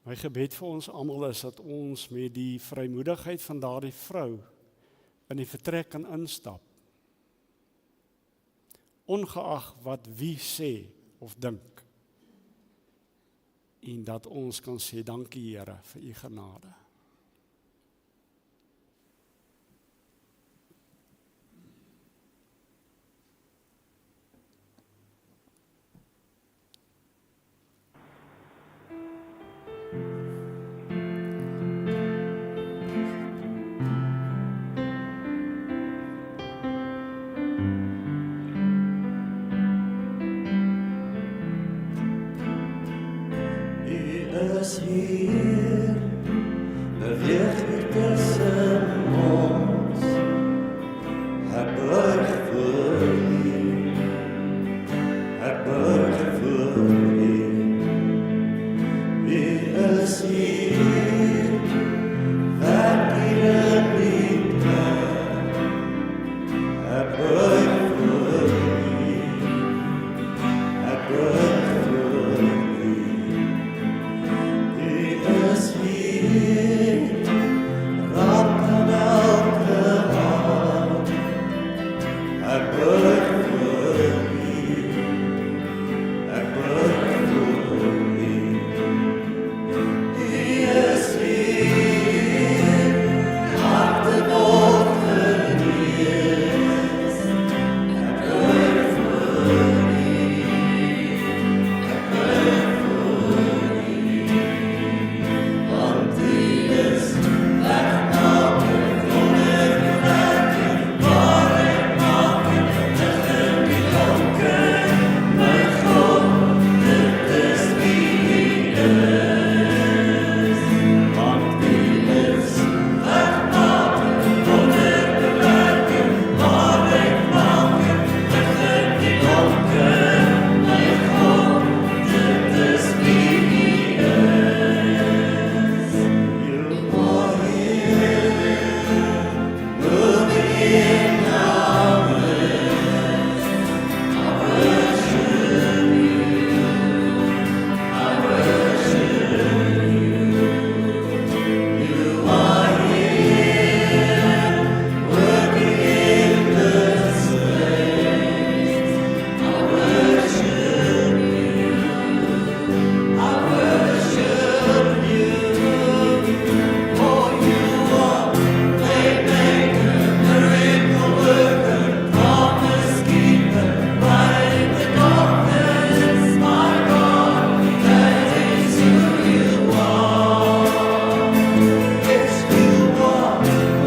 Speaker 2: My gebed vir ons almal is dat ons met die vrymoedigheid van daardie vrou in die vertrek kan instap. Ongeag wat wie sê of dink. En dat ons kan sê, dankie Here vir u genade.
Speaker 4: is hier, beweeg hier tussen ons. Ek buig voor U, ek buig voor U. U is hier, werk hier in die plek. Ek buig voor U, ek buig voor U. U is hier, raak aan elke hart. Ek buig voor U, ek buig voor U. U is hier, harte word genees. Ek buig voor U, ek buig voor U. Want U is wegmaker, wonderwerker, waarheidmaker, lig in die donker. My God, dit is wie U is. Want U is wegmaker, wonderwerker, waarheidmaker, lig in die donker. My God, dit is wie U is. You are here, moving in our midst. I worship You, I worship You. You are here, working in this place. I worship You, I worship You. For You are waymaker, miracle worker, promise keeper, light in the darkness. My God, that is who You are. Yes, You are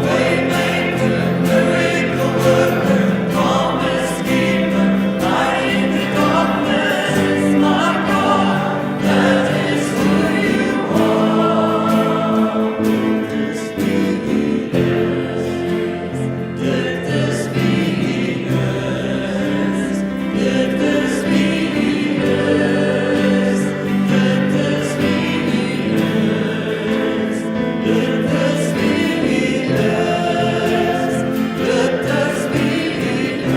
Speaker 4: waymaker, miracle worker, promise keeper, light in the darkness. My God, that is who You are. Dit is wie U is. Dit is wie U is. Dit is wie U is. Dit is wie U is. Dit is wie U is. Dit is wie U is. Dit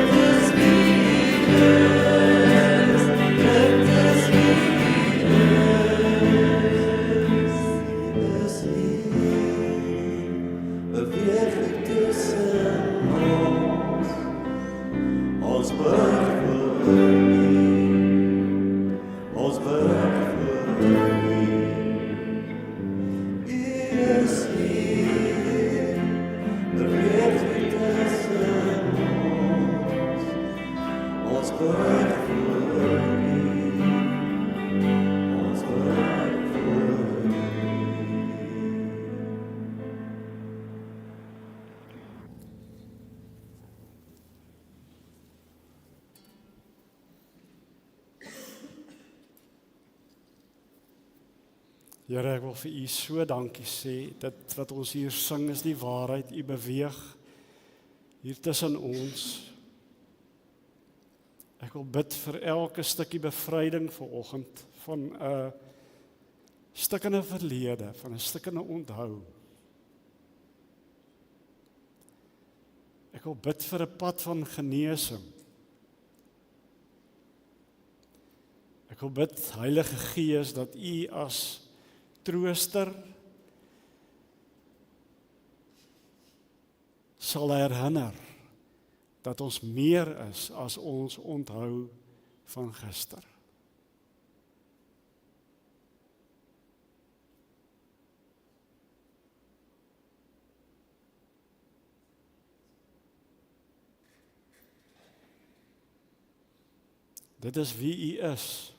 Speaker 4: is wie U is. Dit is wie U is hier, beweeg hier tussen ons. Ons buig voor U, ons buig voor U. U is hier, beweeg hier tussen ons. Ons buig voor U, ons buig voor U.
Speaker 2: Here, ek wil vir U so dankie sê, dit wat ons hier sing is die waarheid, U beweeg hier tussen ons. Ek wil bid vir elke stukkie bevryding vanoggend van 'n stukkende verlede, van 'n stukkende onthou. Ek wil bid vir 'n pad van genesing. Ek wil bid, Heilige Gees, dat U as trooster sal herinner dat ons meer is as ons onthou van gister. Dit is wie U is.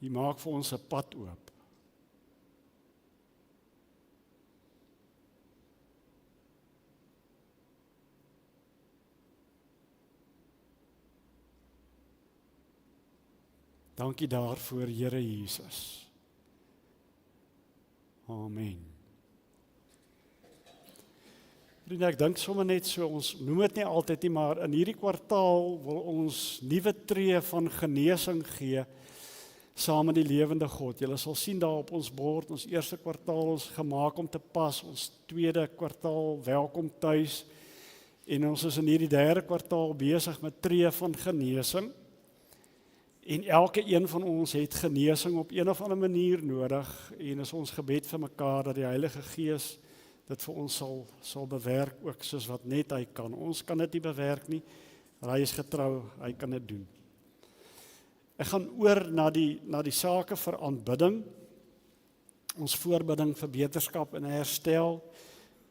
Speaker 2: U maak vir ons 'n pad oop. Dankie daarvoor, Here Jesus. Amen. Vriende, ek dink sommer net so, ons noem dit nie altyd nie, maar in hierdie kwartaal wil ons nuwe tree van genesing gee, saam met die lewende God. Julle sal sien daar op ons bord, ons eerste kwartaal is gemaak om te pas, ons tweede kwartaal welkom tuis, en ons is in hierdie derde kwartaal besig met tree van genesing, en elke een van ons het genesing op een of ander manier nodig, en is ons gebed vir mekaar, dat die Heilige Gees dit vir ons sal bewerk, ook soos wat net hy kan. Ons kan dit nie bewerk nie, maar hy is getrou, hy kan dit doen. Ek gaan oor na die sake vir aanbidding, ons voorbidding vir beterskap en herstel.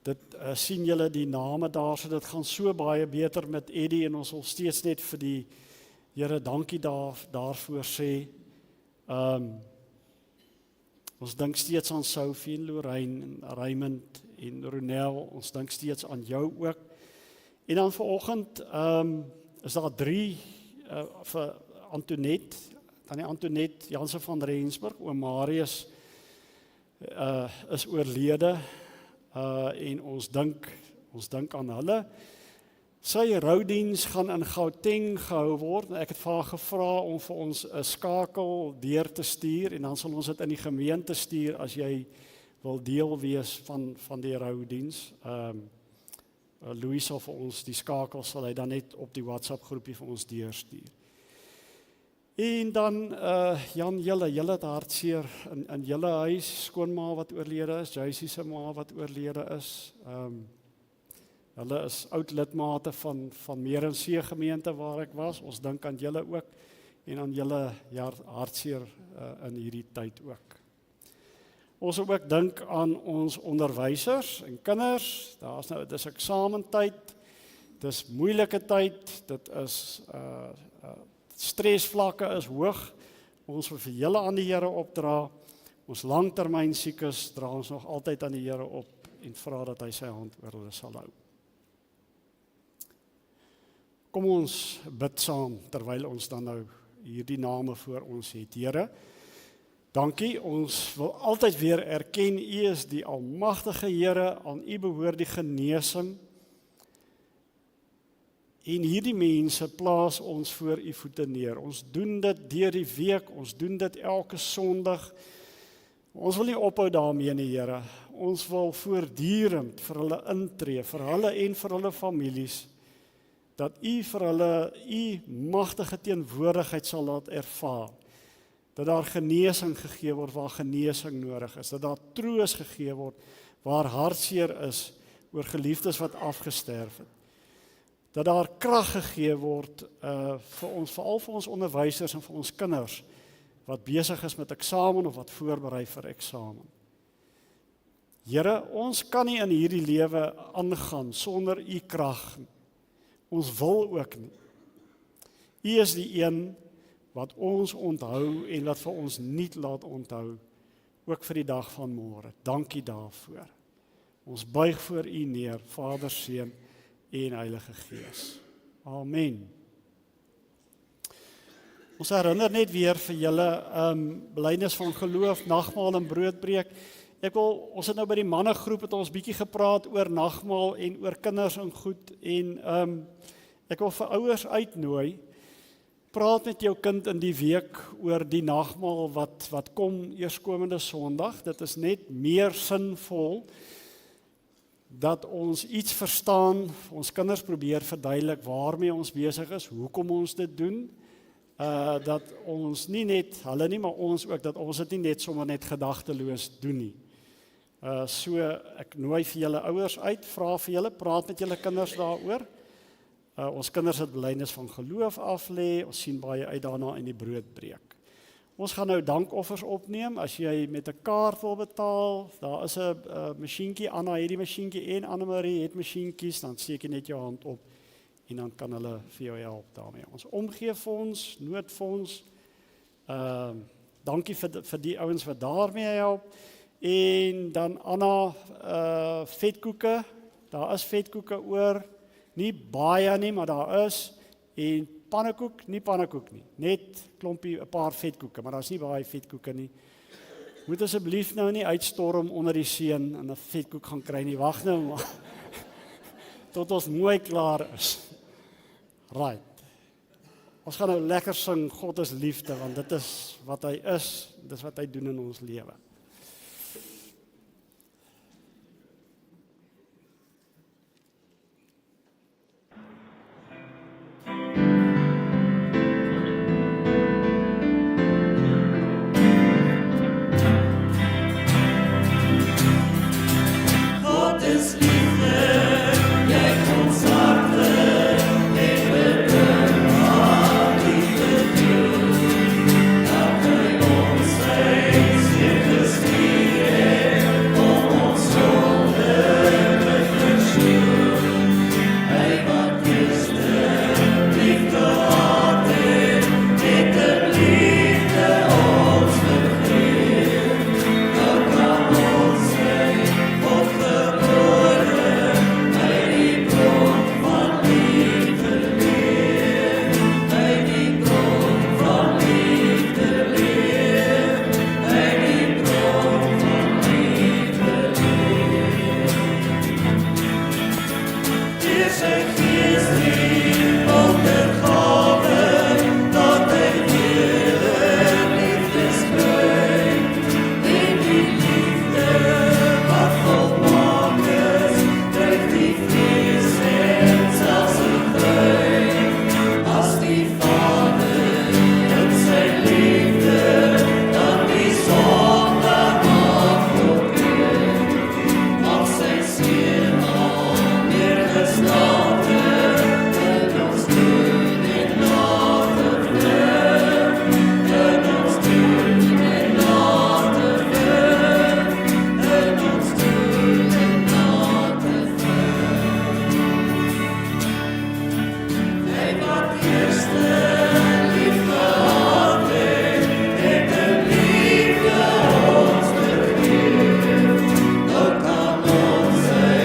Speaker 2: Dit sien julle die name daar, so dit gaan so baie beter met Eddie, en ons wil steeds net vir die Here dankie daarvoor sê. Ons dink steeds aan Sophie en Lorraine en Raymond en Ronel, ons dink steeds aan jou ook. En dan vanoggend is daar 3 vir Antoinette, tannie Antoinette Jansen van Rensburg, oom Marius is oorlede, en ons dink aan hulle. Sy roudiens gaan in Gauteng gehou word. Ek het vir haar gevra om vir ons 'n skakel deur te stuur, en dan sal ons dit in die gemeente stuur as jy wil deel wees van die roudiens. Louis sal vir ons die skakel, sal hy dan net op die WhatsApp groepie vir ons deurstuur. En dan Jan, julle het hartseer in julle huis, skoonma wat oorlede is, Joycie se ma wat oorlede is. Hulle is oud lidmate van Meerensee gemeente waar ek was. Ons dink aan julle ook, en aan julle hartseer in hierdie tyd ook. Ons wil ook dink aan ons onderwysers en kinders. Dis eksamentyd, dis moeilike tyd, dit is stresvlakke is hoog. Ons wil vir julle aan die Here opdra. Ons langtermyn siekes dra ons nog altyd aan die Here op en vra dat hy sy hand oor hulle sal hou. Kom ons bid saam terwyl ons dan nou hierdie name voor ons het. Here, dankie, ons wil altyd weer erken, U is die almagtige Here, aan U behoort die genesing. En hierdie mense plaas ons voor U voete neer. Ons doen dit deur die week, ons doen dit elke Sondag. Ons wil nie ophou daarmee nie, Here. Ons wil voortdurend vir hulle intree, vir hulle en vir hulle families, dat U vir hulle U magtige teenwoordigheid sal laat ervaar, dat daar genesing gegee word waar genesing nodig is, dat daar troos gegee word waar hartseer is oor geliefdes wat afgesterf het, dat daar krag gegee word vir ons, veral vir ons onderwysers en vir ons kinders wat besig is met eksamen of wat voorberei vir eksamen. Here, ons kan nie in hierdie lewe aangaan sonder U krag. Ons wil ook nie. U is die een wat ons onthou en wat vir ons nie laat onthou, ook vir die dag van môre. Dankie daarvoor. Ons buig voor U neer, Vader, Seun en Heilige Gees. Amen. Ons herinner net weer vir julle belydenis van geloof, nagmaal en broodbreek. Ons het nou by die mannegroep het ons bietjie gepraat oor nagmaal en oor kinders en goed, en ek wil vir ouers uitnooi, praat met jou kind in die week oor die nagmaal wat kom eerskomende Sondag. Dit is net meer sinvol dat ons iets verstaan, ons kinders probeer verduidelik waarmee ons besig is, hoekom ons dit doen, dat ons nie net, hulle nie, maar ons ook, dat ons dit nie net sommer net gedagteloos doen nie. So ek nooi vir julle ouers uit, vra vir julle, praat met julle kinders daaroor. Ons kinders het belydenis van geloof af lê, ons sien baie uit daarna in die broodbreek. Ons gaan nou dankoffers opneem, as jy met 'n kaart wil betaal, daar is 'n masjienkie, Anna het die masjienkie en Anne-Marie het masjienkies, dan steek jy net jou hand op en dan kan hulle vir jou help daarmee. Ons omgeefonds, noodfonds, dankie vir die ouens wat daarmee help. En dan Anna, vetkoeke, daar is vetkoeke oor, nie baie nie, maar daar is, en pannekoek, nie pannekoek nie. Net klompie 'n paar vetkoeke, maar daar's nie baie vetkoeke nie. Moet asseblief nou nie uitstorm onder die seën en 'n vetkoek gaan kry nie. Wag nou maar. Tot ons mooi klaar is. Right. Ons gaan nou lekker sing God is liefde, want dit is wat hy is, dis wat hy doen in ons lewe.
Speaker 4: God is liefde, jy kom sarte, en bedink aan liefde doen, dat hy ons sy seun gestuur het, om ons sonde te versoen. Hy wat eerste liefde gehad het, het in liefde ons vergeef, nou kan ons sy God gebore, hy die bron van liefde leer, hy die bron van liefde leer, hy die bron van liefde leer. Deur sy gees die wondergawe, dat hy weer liefde skryf, en die liefde wat volmaak is, dryf die vrees en selfs die vreugd. As die Vader in sy liefde, dan die sondaar mag oorweeg, mag sy seun al neergestelde in ons doen en later werk, in ons doen en later werk, in ons doen en later werk. Hy wat eerste lief gehad het, het in liefde ons vergeef, nou kan ons sy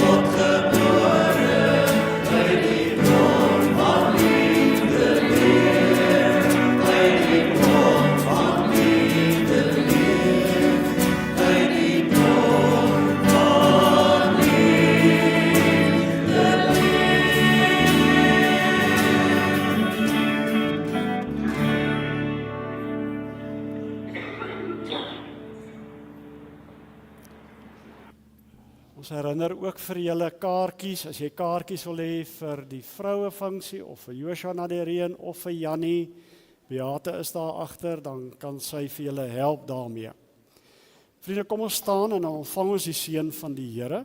Speaker 4: God gebore, hy die bron van liefde leer, hy die bron van liefde leer, hy die bron van liefde leer.
Speaker 2: Ons herinner ook vir julle kaartjies, as jy kaartjies wil hê vir die vroue funksie of vir Joshua na die reën of vir Jannie, Beate is daar agter, dan kan sy vir julle help daarmee. Vriende, kom ons staan en dan ontvang ons die seën van die Here.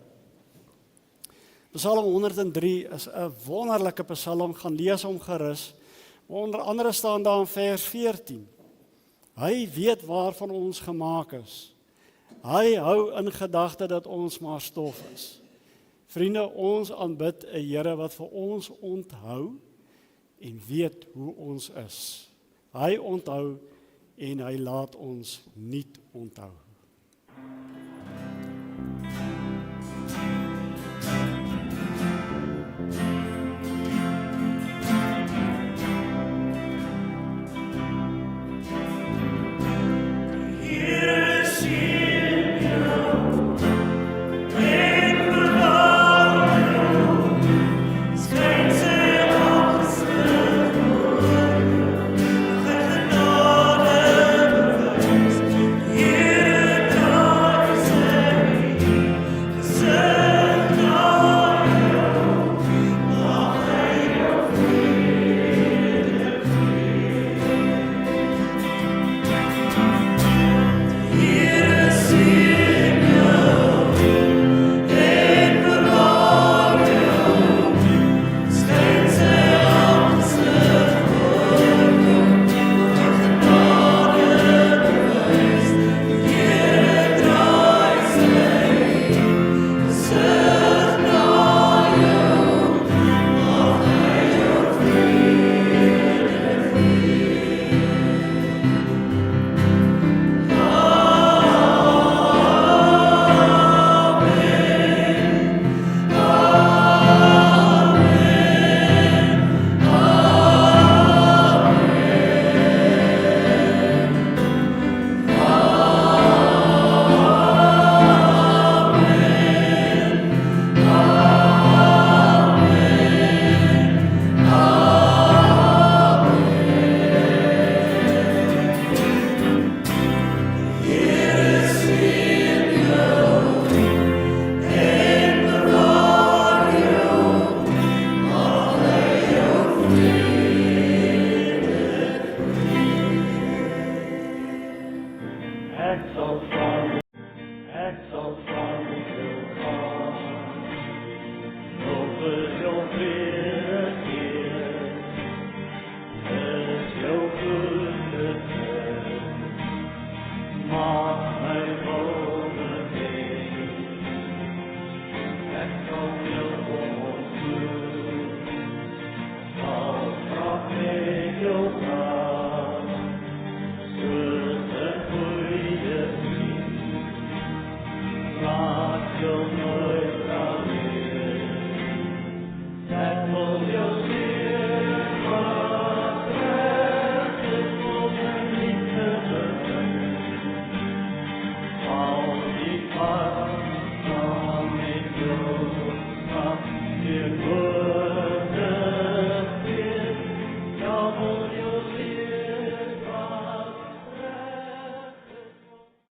Speaker 2: Psalm 103 is 'n wonderlike psalm, gaan lees hom gerus. Onder andere staan daar in vers 14. Hy weet waarvan ons gemaak is. Hy hou in gedagte dat ons maar stof is. Vriende, ons aanbid 'n Here wat vir ons onthou en weet hoe ons is. Hy onthou en hy laat ons nie onthou.
Speaker 4: Genade bewust, Here